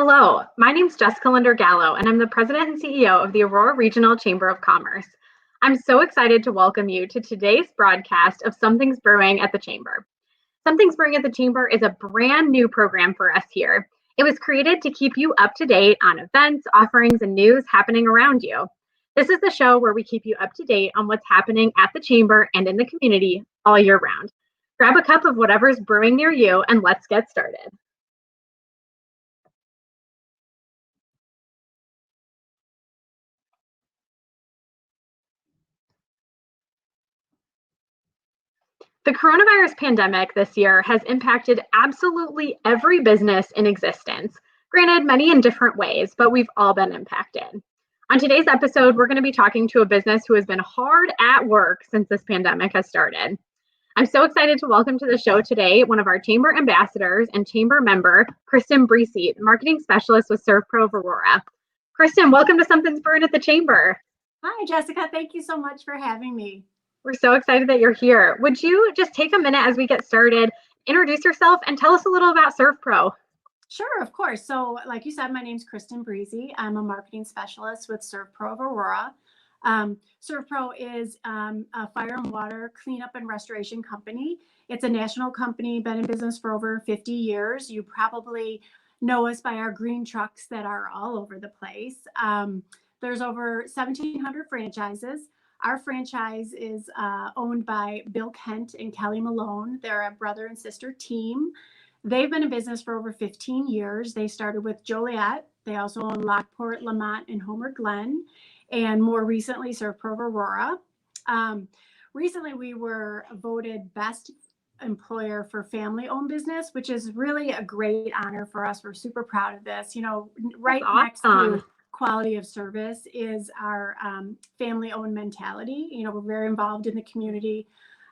Hello, my name is Jessica Linder Gallo, and I'm the President and CEO of the Aurora Regional Chamber of Commerce. I'm so excited to welcome you to today's broadcast of Something's Brewing at the Chamber. Something's Brewing at the Chamber is a brand new program for us here. It was created to keep you up to date on events, offerings, and news happening around you. This is the show where we keep you up to date on what's happening at the Chamber and in the community all year round. Grab a cup of whatever's brewing near you, and let's get started. The coronavirus pandemic this year has impacted absolutely every business in existence. Granted, many in different ways, but we've all been impacted. On today's episode, we're going to be talking to a business who has been hard at work since this pandemic has started. I'm so excited to welcome to the show today one of our chamber ambassadors and chamber member, Kristen Breese, marketing specialist with SERVPRO of Aurora. Kristen, welcome to Something's Brewing at the Chamber. Hi, Jessica. Thank you so much for having me. We're so excited that you're here. Would you just take a minute as we get started, introduce yourself, and tell us a little about SERVPRO? Sure, of course. So like you said, my name's Kristen Breese. I'm a marketing specialist with SERVPRO of Aurora. SERVPRO is a fire and water cleanup and restoration company. It's a national company, been in business for over 50 years. You probably know us by our green trucks that are all over the place. There's over 1,700 franchises. Our franchise is owned by Bill Kent and Kelly Malone. They're a brother and sister team. They've been in business for over 15 years. They started with Joliet. They also own Lockport, Lamont, and Homer Glen. And more recently, SERVPRO of Aurora. Recently, we were voted best employer for family-owned business, which is really a great honor for us. We're super proud of this. You know, right next to quality of service is our family-owned mentality. You know, we're very involved in the community.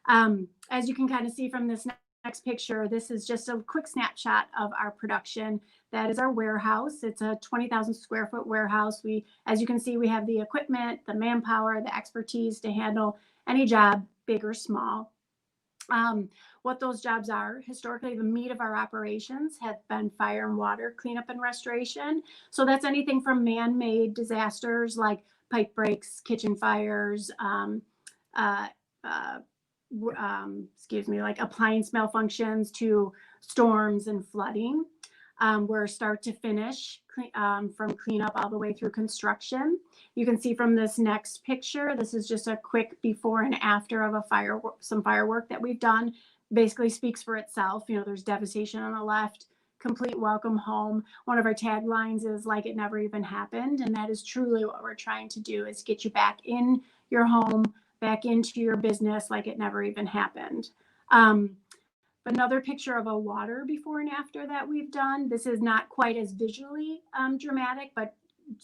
As you can kind of see from this next picture, this is just a quick snapshot of our production. That is our warehouse. It's a 20,000 square foot warehouse. As you can see, we have the equipment, the manpower, the expertise to handle any job, big or small. What those jobs are, historically, the meat of our operations have been fire and water cleanup and restoration. So that's anything from man-made disasters like pipe breaks, kitchen fires, like appliance malfunctions, to storms and flooding. We're start to finish, from cleanup all the way through construction. You can see from this next picture, this is just a quick before and after of some firework that we've done. Basically speaks for itself. You know, there's devastation on the left, complete welcome home. One of our taglines is like it never even happened. And that is truly what we're trying to do, is get you back in your home, back into your business like it never even happened. Another picture of a water before and after that we've done. This is not quite as visually dramatic, but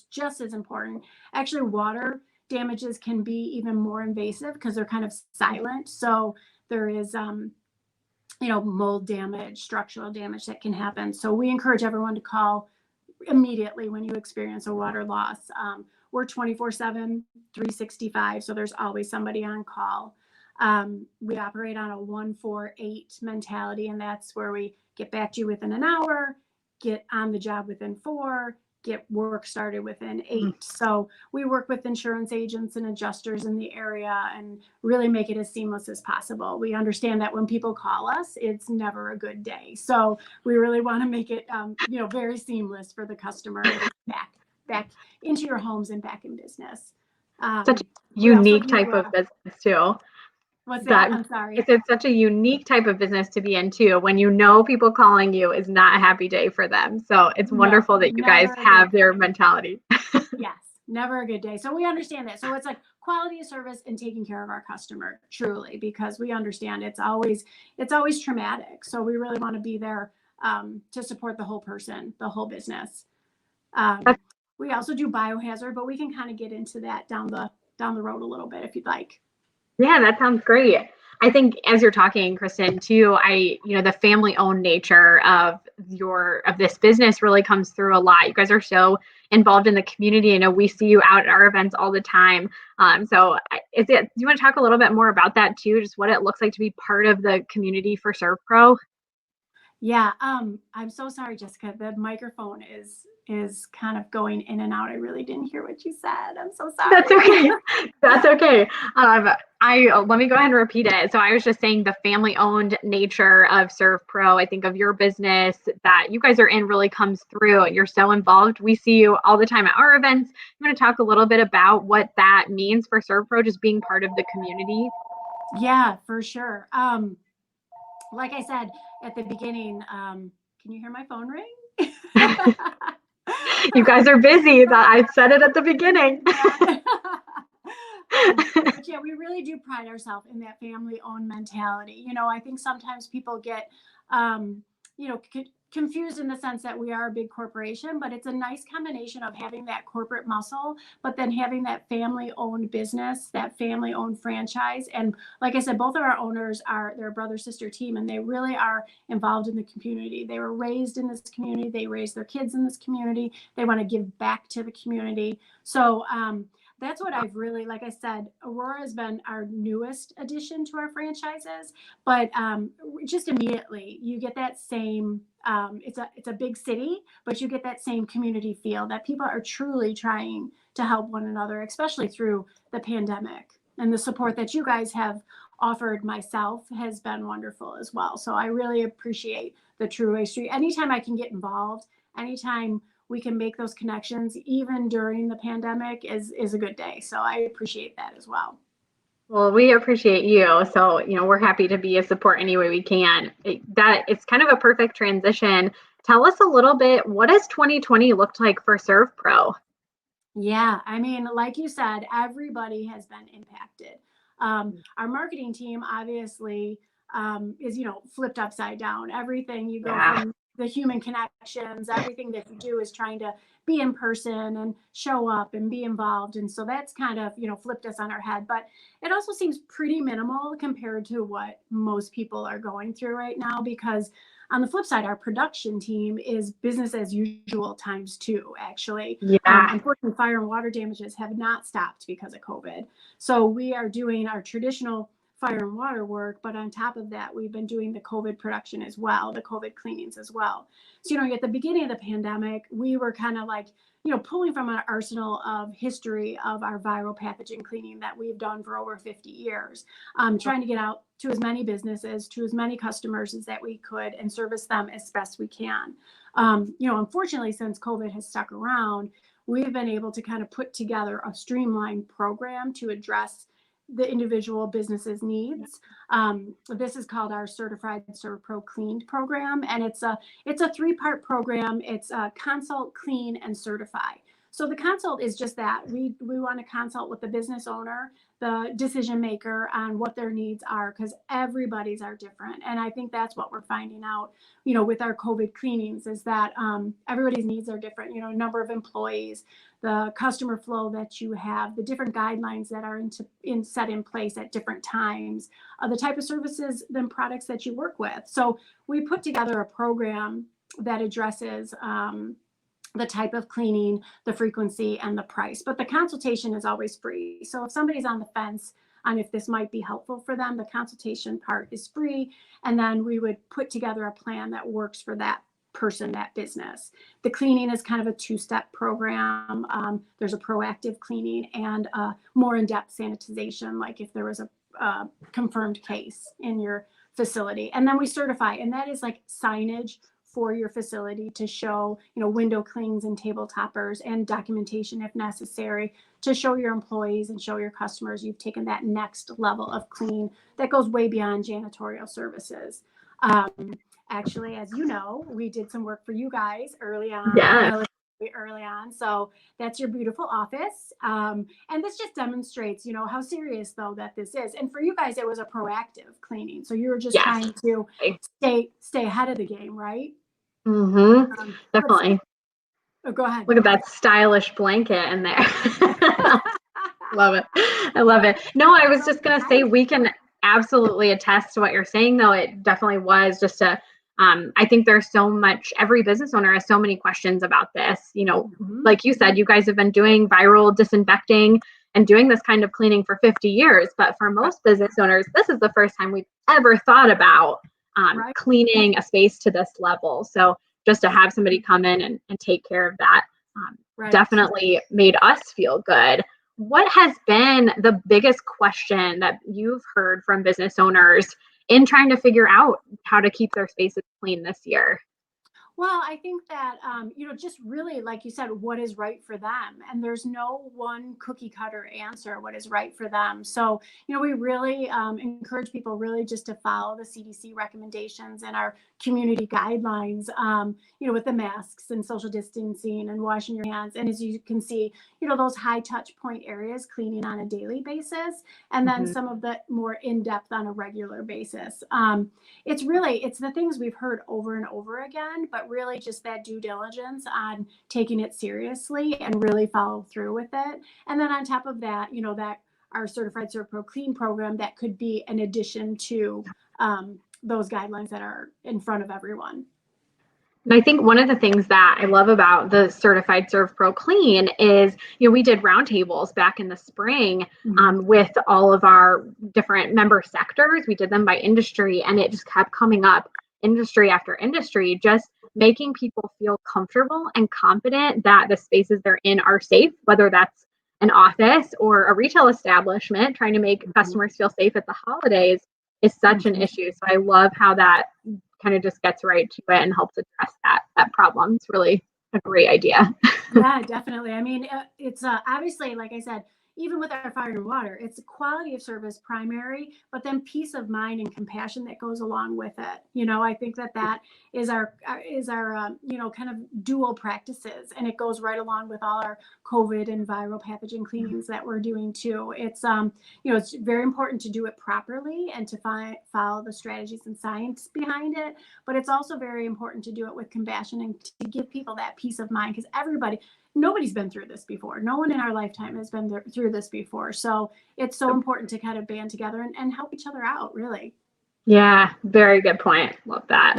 just as important. Actually, water damages can be even more invasive because they're kind of silent. So there is, mold damage, structural damage that can happen. So we encourage everyone to call immediately when you experience a water loss. We're 24/7, 365, so there's always somebody on call. We operate on a 1-4-8 mentality, and that's where we get back to you within an hour, get on the job within 4, get work started within 8. So we work with insurance agents and adjusters in the area and really make it as seamless as possible. We understand that when people call us, it's never a good day. So we really want to make it, very seamless for the customer to get back into your homes and back in business. Such a unique type of business too. What's that? I'm sorry. It's such a unique type of business to be in too, when you know people calling you is not a happy day for them. So it's wonderful that you guys have their mentality. Yes, never a good day. So we understand that. So it's like quality of service and taking care of our customer, truly, because we understand it's always traumatic. So we really want to be there to support the whole person, the whole business. We also do biohazard, but we can kind of get into that down the road a little bit if you'd like. Yeah, that sounds great. I think as you're talking, Kristen, too, the family-owned nature of this business really comes through a lot. You guys are so involved in the community. I know we see you out at our events all the time. Do you want to talk a little bit more about that too? Just what it looks like to be part of the community for SERVPRO? Yeah, I'm so sorry, Jessica. The microphone is kind of going in and out. I really didn't hear what you said. I'm so That's sorry. okay. That's okay. I let me go ahead and repeat it. So I was just saying the family-owned nature of SERVPRO. I think of your business that you guys are in really comes through. You're so involved. We see you all the time at our events. I'm going to talk a little bit about what that means for SERVPRO, just being part of the community. Yeah, for sure. Like I said at the beginning, can you hear my phone ring? You guys are busy. That I said it at the beginning. Yeah. But yeah, we really do pride ourselves in that family-owned mentality. I think sometimes people get, um, confused in the sense that we are a big corporation, but it's a nice combination of having that corporate muscle, but then having that family-owned business, that family-owned franchise. And like I said, both of our owners they're a brother-sister team, and they really are involved in the community. They were raised in this community. They raised their kids in this community. They want to give back to the community. So, that's what I've really, like I said, Aurora has been our newest addition to our franchises, but just immediately you get that same, it's a big city, but you get that same community feel that people are truly trying to help one another, especially through the pandemic. And the support that you guys have offered myself has been wonderful as well. So I really appreciate the True Way Street. Anytime I can get involved, anytime we can make those connections even during the pandemic is a good day. So I appreciate that as well. Well, we appreciate you. So, we're happy to be a support any way we can. It's kind of a perfect transition. Tell us a little bit, what has 2020 looked like for SERVPRO? Yeah, I mean, like you said, everybody has been impacted. Our marketing team obviously is, flipped upside down. Everything you go Yeah. from the human connections, everything that you do is trying to be in person and show up and be involved. And so that's kind of, flipped us on our head. But it also seems pretty minimal compared to what most people are going through right now, because on the flip side, our production team is business as usual times two, actually. Yeah. Unfortunately, fire and water damages have not stopped because of COVID. So we are doing our traditional fire and water work, but on top of that, we've been doing the COVID production as well, the COVID cleanings as well. So, at the beginning of the pandemic, we were kind of like, pulling from an arsenal of history of our viral pathogen cleaning that we've done for over 50 years, trying to get out to as many businesses, to as many customers as that we could, and service them as best we can. Unfortunately, since COVID has stuck around, we've been able to kind of put together a streamlined program to address the individual business's needs. This is called our Certified SERVPRO Cleaned program, and it's a 3-part program. It's consult, clean, and certify. So the consult is just that we want to consult with the business owner, the decision maker, on what their needs are, because everybody's are different. And I think that's what we're finding out, with our COVID cleanings, is that everybody's needs are different. Number of employees, the customer flow that you have, the different guidelines that are set in place at different times, the type of services and products that you work with. So we put together a program that addresses the type of cleaning, the frequency, and the price. But the consultation is always free. So if somebody's on the fence on if this might be helpful for them, the consultation part is free. And then we would put together a plan that works for that person, that business. The cleaning is kind of a 2-step program. There's a proactive cleaning and a more in-depth sanitization, like if there was a confirmed case in your facility. And then we certify, and that is like signage for your facility to show, window clings and table toppers, and documentation if necessary to show your employees and show your customers you've taken that next level of clean that goes way beyond janitorial services. Actually, as you know, we did some work for you guys early on. Yes. Relatively early on. So that's your beautiful office. And this just demonstrates, how serious though that this is. And for you guys, it was a proactive cleaning. So you were just trying to stay ahead of the game, right? Definitely. Go ahead. Look at that stylish blanket in there. Love it. I love it. No, I was just going to say we can absolutely attest to what you're saying, though. It definitely was just I think there's so much, every business owner has so many questions about this. Like you said, you guys have been doing viral disinfecting and doing this kind of cleaning for 50 years. But for most business owners, this is the first time we've ever thought about Right. cleaning a space to this level. So just to have somebody come in and take care of that Right. definitely made us feel good. What has been the biggest question that you've heard from business owners in trying to figure out how to keep their spaces clean this year? Well, I think that, just really, like you said, what is right for them. And there's no one cookie cutter answer what is right for them. So, we really encourage people really just to follow the CDC recommendations and our community guidelines, with the masks and social distancing and washing your hands. And as you can see, those high touch point areas, cleaning on a daily basis, and then some of the more in depth on a regular basis. It's the things we've heard over and over again, but really just that due diligence on taking it seriously and really follow through with it. And then on top of that, that our certified SERVPRO clean program, that could be an addition to those guidelines that are in front of everyone. And I think one of the things that I love about the certified SERVPRO Clean is, we did roundtables back in the spring with all of our different member sectors. We did them by industry, and it just kept coming up, industry after industry, just making people feel comfortable and confident that the spaces they're in are safe, whether that's an office or a retail establishment. Trying to make customers feel safe at the holidays is such an issue. So I love how that kind of just gets right to it and helps address that problem. It's really a great idea. Yeah, definitely. I mean, it's obviously, like I said, even with our fire and water, it's quality of service primary, but then peace of mind and compassion that goes along with it. I think that is our kind of dual practices, and it goes right along with all our COVID and viral pathogen cleanings that we're doing too. It's it's very important to do it properly and to follow the strategies and science behind it, but it's also very important to do it with compassion and to give people that peace of mind, because nobody's been through this before. No one in our lifetime has been through this before. So it's so important to kind of band together and help each other out, really. Yeah, very good point. Love that.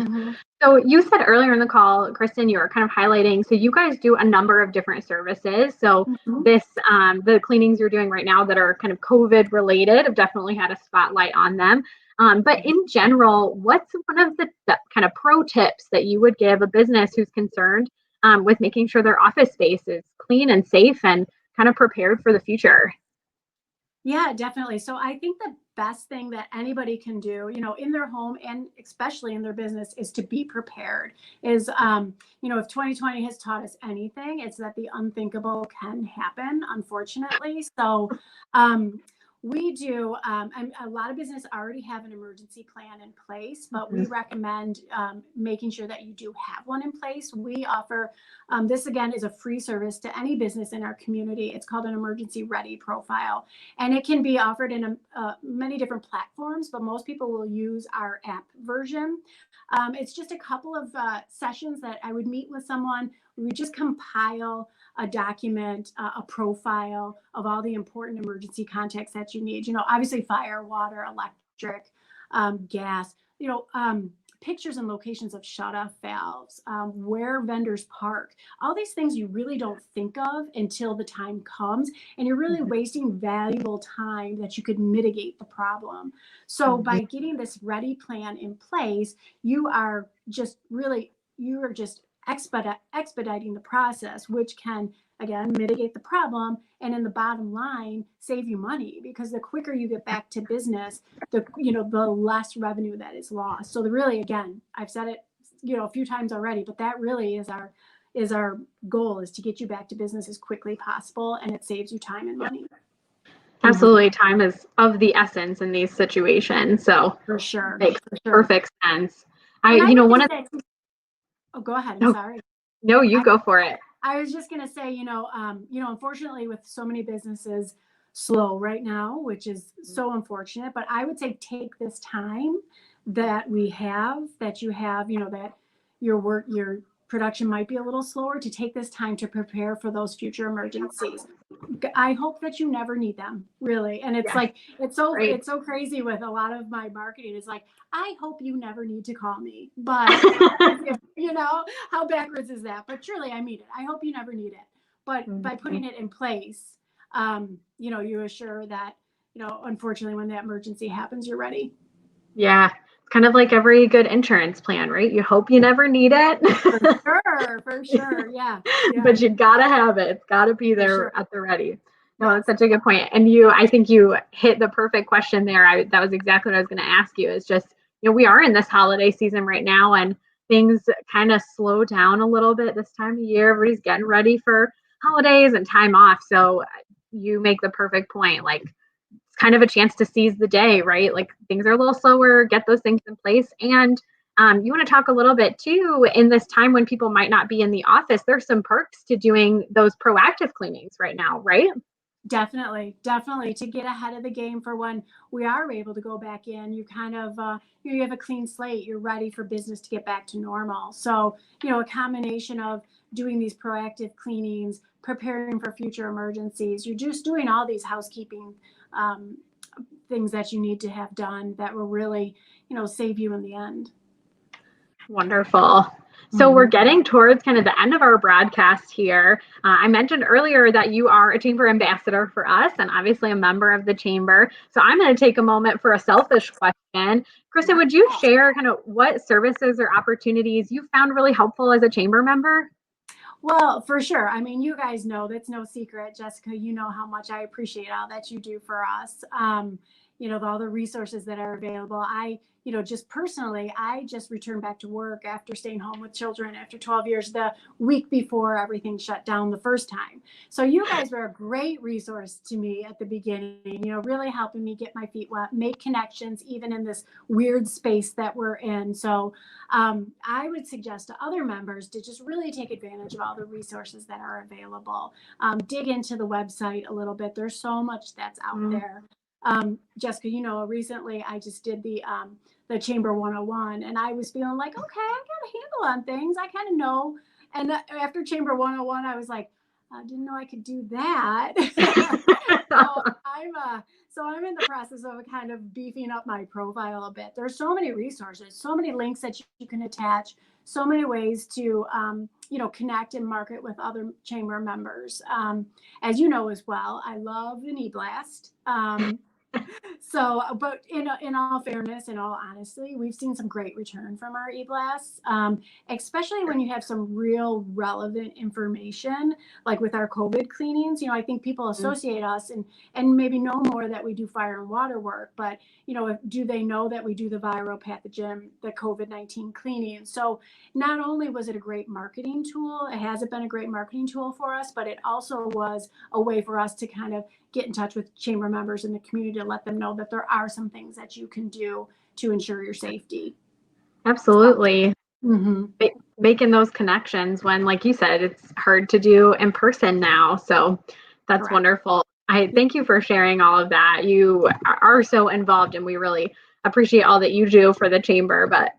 So you said earlier in the call, Kristen, you were kind of highlighting, so you guys do a number of different services. So the cleanings you're doing right now that are kind of COVID related have definitely had a spotlight on them. But in general, what's one of the kind of pro tips that you would give a business who's concerned with making sure their office space is clean and safe and kind of prepared for the future? Yeah, definitely. So I think the best thing that anybody can do, in their home and especially in their business, is to be prepared. If 2020 has taught us anything, it's that the unthinkable can happen, unfortunately. So we do, and a lot of businesses already have an emergency plan in place, but we recommend making sure that you do have one in place. We offer, this again is a free service to any business in our community. It's called an emergency ready profile, and it can be offered in many different platforms, but most people will use our app version. It's just a couple of sessions that I would meet with someone. We would just compile a document, a profile of all the important emergency contacts that you need. Obviously fire, water, electric, gas, pictures and locations of shut-off valves, where vendors park, all these things you really don't think of until the time comes, and you're really wasting valuable time that you could mitigate the problem. So by getting this ready plan in place, you are just expediting the process, which can again mitigate the problem, and in the bottom line save you money, because the quicker you get back to business, the less revenue that is lost. So really, again, I've said it a few times already, but that really is our goal, is to get you back to business as quickly possible, and it saves you time and money. Absolutely. Time is of the essence in these situations. So for sure, makes perfect sense. Oh, go ahead. I'm sorry. No, you go for it. I was just going to say, unfortunately, with so many businesses slow right now, which is so unfortunate, but I would say take this time that you have, that your production might be a little slower, to take this time to prepare for those future emergencies. I hope that you never need them, really. And it's it's so crazy with a lot of my marketing. It's like, I hope you never need to call me, but how backwards is that? But truly, I mean it. I hope you never need it. But by putting it in place, you assure that, unfortunately, when that emergency happens, you're ready. Yeah. kind of like every good insurance plan, right? You hope you never need it. For sure. Yeah. But you gotta have it. It's gotta be there sure. at the ready. No, that's such a good point. And I think you hit the perfect question there. That was exactly what I was going to ask you. Is just, we are in this holiday season right now, and things kind of slow down a little bit this time of year. Everybody's getting ready for holidays and time off. So you make the perfect point. Like, it's kind of a chance to seize the day, right? Like, things are a little slower, get those things in place. And you want to talk a little bit too, in this time when people might not be in the office, there's some perks to doing those proactive cleanings right now, right? Definitely to get ahead of the game for when we are able to go back in. You kind of you have a clean slate. You're ready for business to get back to normal. So a combination of doing these proactive cleanings, preparing for future emergencies. You're just doing all these housekeeping things that you need to have done that will really save you in the end. Wonderful. So we're getting towards kind of the end of our broadcast here. I mentioned earlier that you are a chamber ambassador for us and obviously a member of the chamber. So I'm going to take a moment for a selfish question. Kristen, would you share kind of what services or opportunities you found really helpful as a chamber member? Well, for sure. I mean, you guys know that's no secret, Jessica. You know how much I appreciate all that you do for us. All the resources that are available. Just personally, I just returned back to work after staying home with children after 12 years, the week before everything shut down the first time. So you guys were a great resource to me at the beginning, really helping me get my feet wet, make connections, even in this weird space that we're in. So I would suggest to other members to just really take advantage of all the resources that are available. Dig into the website a little bit. There's so much that's out there. Jessica, recently I just did the Chamber 101 and I was feeling like, okay, I got a handle on things. I kind of know. And after Chamber 101, I was like, I didn't know I could do that. So I'm in the process of kind of beefing up my profile a bit. There's so many resources, so many links that you can attach, so many ways to, connect and market with other chamber members. As you know as well, I love the knee blast. But in all fairness, in all honesty, we've seen some great return from our e-blasts, especially when you have some real relevant information, like with our COVID cleanings. I think people associate us and maybe know more that we do fire and water work, but do they know that we do the viral pathogen, the COVID-19 cleaning? So not only was it a great marketing tool, it hasn't been a great marketing tool for us, but it also was a way for us to kind of get in touch with chamber members in the community to let them know that there are some things that you can do to ensure your safety. Absolutely. Making those connections when, like you said, it's hard to do in person now. So that's Correct. Wonderful. I thank you for sharing all of that. You are so involved and we really appreciate all that you do for the chamber. But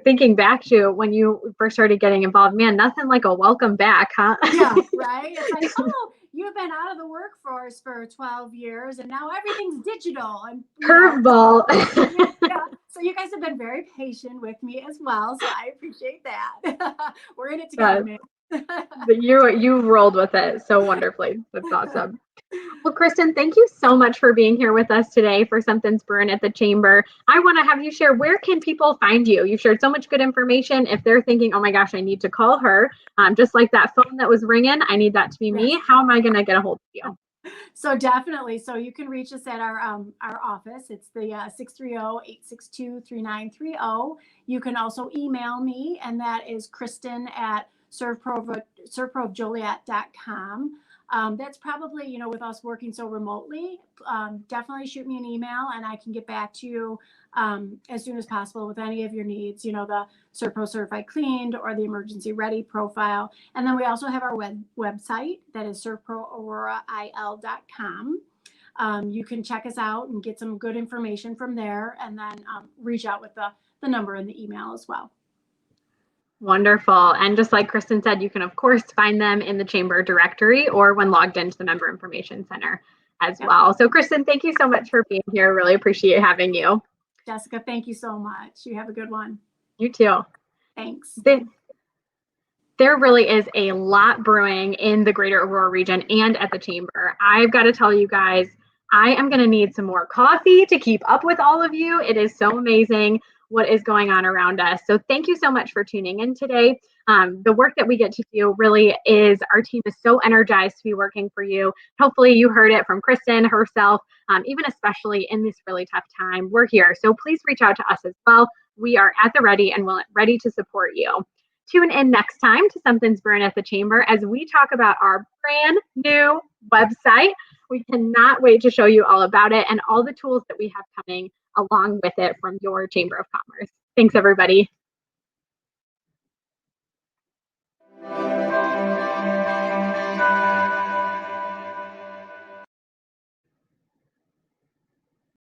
thinking back to when you first started getting involved, man, nothing like a welcome back, huh? Yeah, right. It's like, oh, you've been out of the workforce for 12 years and now everything's digital and curveball. So you guys have been very patient with me as well. So I appreciate that. We're in it together, man. But you've rolled with it so wonderfully. That's awesome. Well, Kristen, thank you so much for being here with us today for Something's Brewing at the Chamber. I want to have you share, where can people find you? You've shared so much good information. If they're thinking, oh my gosh, I need to call her, just like that phone that was ringing, I need that to be me. How am I going to get a hold of you? So definitely. So you can reach us at our office. It's the 630-862-3930. You can also email me, and that is Kristen at SERVPRO.com. That's probably, with us working so remotely, definitely shoot me an email and I can get back to you as soon as possible with any of your needs, the SERVPRO Certified Cleaned or the Emergency Ready profile. And then we also have our website that is SERVPROAuroraIL.com. You can check us out and get some good information from there and then reach out with the number in the email as well. Wonderful. And just like Kristen said, you can, of course, find them in the chamber directory or when logged into the Member Information Center as well. So, Kristen, thank you so much for being here. Really appreciate having you. Jessica, thank you so much. You have a good one. You too. Thanks. There really is a lot brewing in the greater Aurora region and at the chamber. I've got to tell you guys, I am going to need some more coffee to keep up with all of you. It is so amazing. what is going on around us. So thank you so much for tuning in today. The work that we get to do really is, our team is so energized to be working for you. Hopefully you heard it from Kristen herself, even especially in this really tough time. We're here. So please reach out to us as well. We are at the ready and ready to support you. Tune in next time to Something's Brewing at the Chamber as we talk about our brand new website. We cannot wait to show you all about it and all the tools that we have coming along with it from your Chamber of Commerce. Thanks, everybody.